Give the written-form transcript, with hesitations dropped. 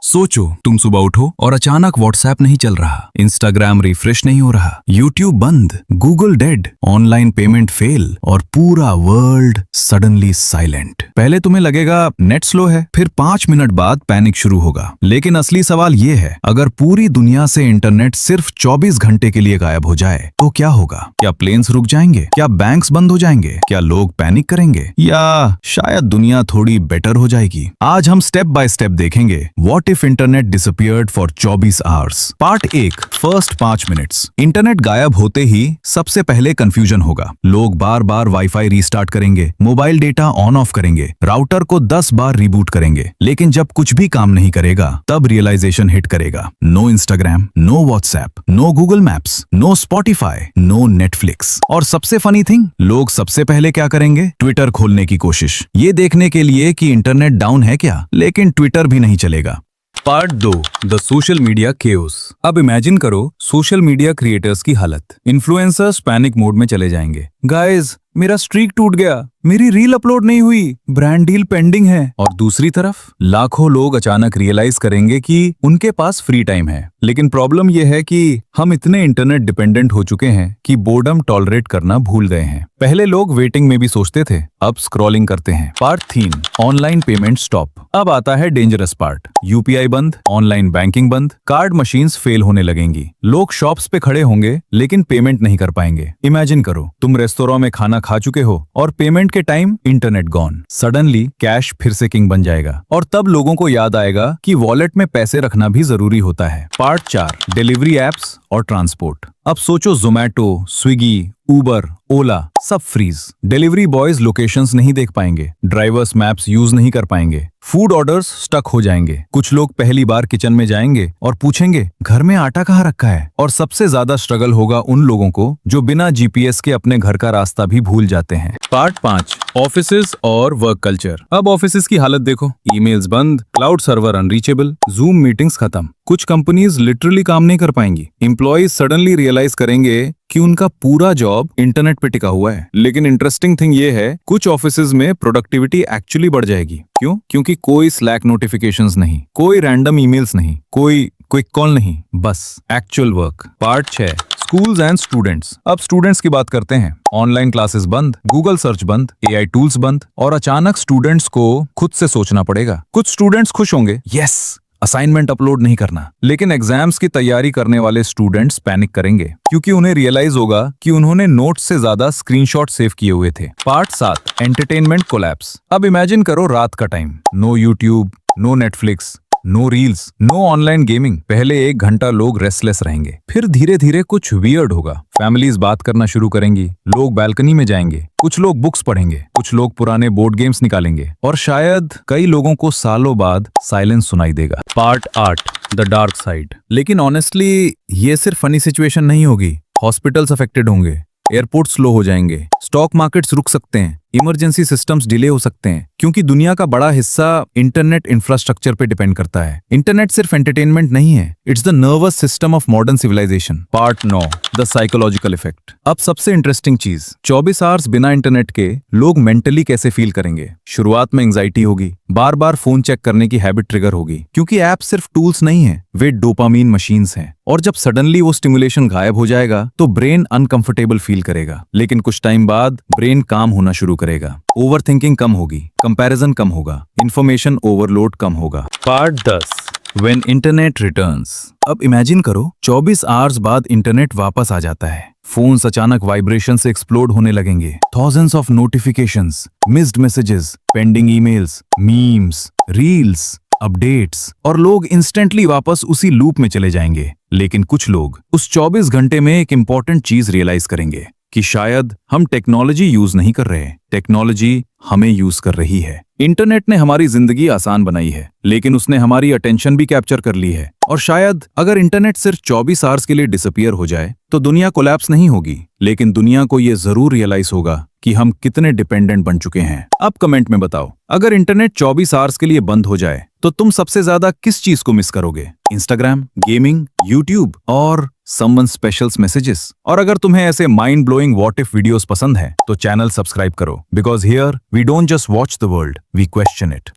सोचो, तुम सुबह उठो और अचानक व्हाट्सएप नहीं चल रहा, इंस्टाग्राम रिफ्रेश नहीं हो रहा, यूट्यूब बंद, Google dead, online payment fail और पूरा वर्ल्ड सडनली साइलेंट। पहले तुम्हें लगेगा नेट स्लो है, फिर 5 मिनट बाद पैनिक शुरू होगा। लेकिन असली सवाल ये है, अगर पूरी दुनिया से इंटरनेट सिर्फ 24 घंटे के लिए गायब हो जाए तो क्या होगा? क्या प्लेन्स रुक जाएंगे? क्या बैंक्स बंद हो जाएंगे? क्या लोग पैनिक करेंगे? या शायद दुनिया थोड़ी बेटर हो जाएगी? आज हम स्टेप बाय स्टेप देखेंगे what if internet disappeared for 24 hours. Part 1, first 5 minutes. Internet गायब होते ही सबसे पहले कंफ्यूजन होगा। लोग बार बार वाईफाई रीस्टार्ट करेंगे, मोबाइल डेटा ऑन ऑफ करेंगे, राउटर को 10 बार रिबूट करेंगे। लेकिन जब कुछ भी काम नहीं करेगा तब रियलाइजेशन हिट करेगा। No Instagram, no WhatsApp, no Google Maps, no Spotify, no Netflix. और सबसे फनी थिंग, लोग सबसे पहले क्या करेंगे? ट्विटर खोलने की कोशिश, ये देखने के लिए कि इंटरनेट डाउन है क्या। लेकिन ट्विटर भी नहीं चलेगा। Part 2, the social media chaos. अब इमेजिन करो सोशल मीडिया क्रिएटर्स की हालत। इन्फ्लुएंसर्स पैनिक मोड में चले जाएंगे। गाइस, मेरा स्ट्रीक टूट गया, मेरी रील अपलोड नहीं हुई, ब्रांड डील पेंडिंग है। और दूसरी तरफ लाखों लोग अचानक रियलाइज करेंगे कि उनके पास फ्री टाइम है। लेकिन प्रॉब्लम यह है कि हम इतने इंटरनेट डिपेंडेंट हो चुके हैं कि बोर्डम टॉलरेट करना भूल गए हैं। पहले लोग वेटिंग में भी सोचते थे, अब स्क्रॉलिंग करते हैं। Part 3, online payment stop. अब आता है डेंजरस पार्ट। यूपीआई बंद, ऑनलाइन बैंकिंग बंद, कार्ड मशीन्स फेल होने लगेंगी। लोग शॉप्स पे खड़े होंगे लेकिन पेमेंट नहीं कर पाएंगे। इमेजिन करो, तुम रेस्तोरेंट में खाना खा चुके हो और पेमेंट के time internet gone. Suddenly cash फिर से किंग बन जाएगा और तब लोगों को याद आएगा कि वॉलेट में पैसे रखना भी जरूरी होता है। पार्ट 4, डिलीवरी एप्स और ट्रांसपोर्ट। अब सोचो, जोमैटो, स्विगी, उबर, ओला सब फ्रीज। डिलीवरी बॉयज लोकेशंस नहीं देख पाएंगे, ड्राइवर्स मैप्स यूज नहीं कर पाएंगे, फूड ऑर्डर्स स्टक हो जाएंगे। कुछ लोग पहली बार किचन में जाएंगे और पूछेंगे घर में आटा कहाँ रखा है। और सबसे ज्यादा स्ट्रगल होगा उन लोगों को जो बिना जीपीएस के अपने घर का रास्ता भी भूल जाते हैं। पार्ट 5, ऑफिसेज और वर्क कल्चर। अब ऑफिसेज की हालत देखो, ईमेल्स बंद, cloud server unreachable, zoom meetings खत्म। कुछ कंपनीज लिटरली काम नहीं कर पाएंगी। एम्प्लॉयज सडनली रियलाइज करेंगे कि उनका पूरा जॉब इंटरनेट पे टिका हुआ है। लेकिन इंटरेस्टिंग थिंग ये है, कुछ ऑफिसेज में प्रोडक्टिविटी एक्चुअली बढ़ जाएगी। क्यों? क्योंकि कोई स्लैक नोटिफिकेशंस नहीं, कोई रैंडम ईमेल्स नहीं, कोई क्विक कॉल नहीं, बस actual work. Part 6, schools and students. अब स्टूडेंट्स की बात करते हैं। ऑनलाइन क्लासेस बंद, गूगल सर्च बंद, एआई टूल्स बंद और अचानक स्टूडेंट्स को खुद से सोचना पड़ेगा। कुछ स्टूडेंट्स खुश होंगे, यस असाइनमेंट अपलोड नहीं करना। लेकिन एग्जाम्स की तैयारी करने वाले स्टूडेंट्स पैनिक करेंगे क्योंकि उन्हें रियलाइज होगा कि उन्होंने नोट्स से ज्यादा स्क्रीनशॉट सेव किए हुए थे। Part 7, entertainment collapse. अब इमेजिन करो रात का time, no YouTube, no Netflix, no reels, no online gaming. पहले 1 घंटा लोग रेस्टलेस रहेंगे, फिर धीरे धीरे कुछ वियर्ड होगा। फैमिलीज बात करना शुरू करेंगी, लोग बालकनी में जाएंगे, कुछ लोग बुक्स पढ़ेंगे, कुछ लोग पुराने बोर्ड गेम्स निकालेंगे और शायद कई लोगों को सालों बाद साइलेंस सुनाई देगा। Part 8, the dark side. लेकिन ऑनेस्टली ये सिर्फ फनी सिचुएशन नहीं होगी। हॉस्पिटल्स अफेक्टेड होंगे, एयरपोर्ट स्लो हो जाएंगे, स्टॉक मार्केट्स रुक सकते हैं, इमरजेंसी सिस्टम्स डिले हो सकते हैं क्योंकि दुनिया का बड़ा हिस्सा इंटरनेट इंफ्रास्ट्रक्चर पे डिपेंड करता है। इंटरनेट सिर्फ एंटरटेनमेंट नहीं है, it's the nervous system of modern civilisation. Part 9, the psychological effect. अब सबसे इंटरेस्टिंग चीज, 24 आवर्स बिना इंटरनेट के लोग मेंटली कैसे फील करेंगे। शुरुआत में एंजाइटी होगी, बार बार फोन चेक करने की हैबिट ट्रिगर होगी क्योंकि ऐप सिर्फ टूल्स नहीं है, वे डोपामीन मशीन्स हैं। और जब सडनली वो स्टिमुलेशन गायब हो जाएगा तो ब्रेन अनकंफर्टेबल फील करेगा। लेकिन कुछ टाइम बाद ब्रेन काम होना शुरू करेगा, ओवरथिंकिंग कम होगी, कंपैरिजन कम होगा, इंफॉर्मेशन ओवरलोड कम होगा। Part 10, when internet returns. अब इमेजिन करो 24 आवर्स बाद इंटरनेट वापस आ जाता है। फोन्स अचानक वाइब्रेशन से एक्सप्लोड होने लगेंगे, thousands of notifications, missed messages, pending emails, memes, reels, updates और लोग इंस्टेंटली वापस उसी लूप में चले जाएंगे। लेकिन कुछ लोग उस 24 घंटे में एक इंपॉर्टेंट चीज रियलाइज करेंगे कि शायद हम टेक्नोलॉजी यूज नहीं कर रहे, टेक्नोलॉजी हमें यूज कर रही है। इंटरनेट ने हमारी जिंदगी आसान बनाई है, लेकिन उसने हमारी अटेंशन भी कैप्चर कर ली है। और शायद अगर इंटरनेट सिर्फ 24 आवर्स के लिए डिसअपियर हो जाए तो दुनिया कोलैप्स नहीं होगी, लेकिन दुनिया को ये जरूर रियलाइज होगा कि हम कितने डिपेंडेंट बन चुके हैं। अब कमेंट में बताओ, अगर इंटरनेट 24 आवर्स के लिए बंद हो जाए तो तुम सबसे ज्यादा किस चीज को मिस करोगे? इंस्टाग्राम, गेमिंग, यूट्यूब और समवन स्पेशल्स मैसेजेस? और अगर तुम्हें ऐसे mind blowing what if videos पसंद है तो चैनल सब्सक्राइब करो, because here we don't just watch the world, we question it.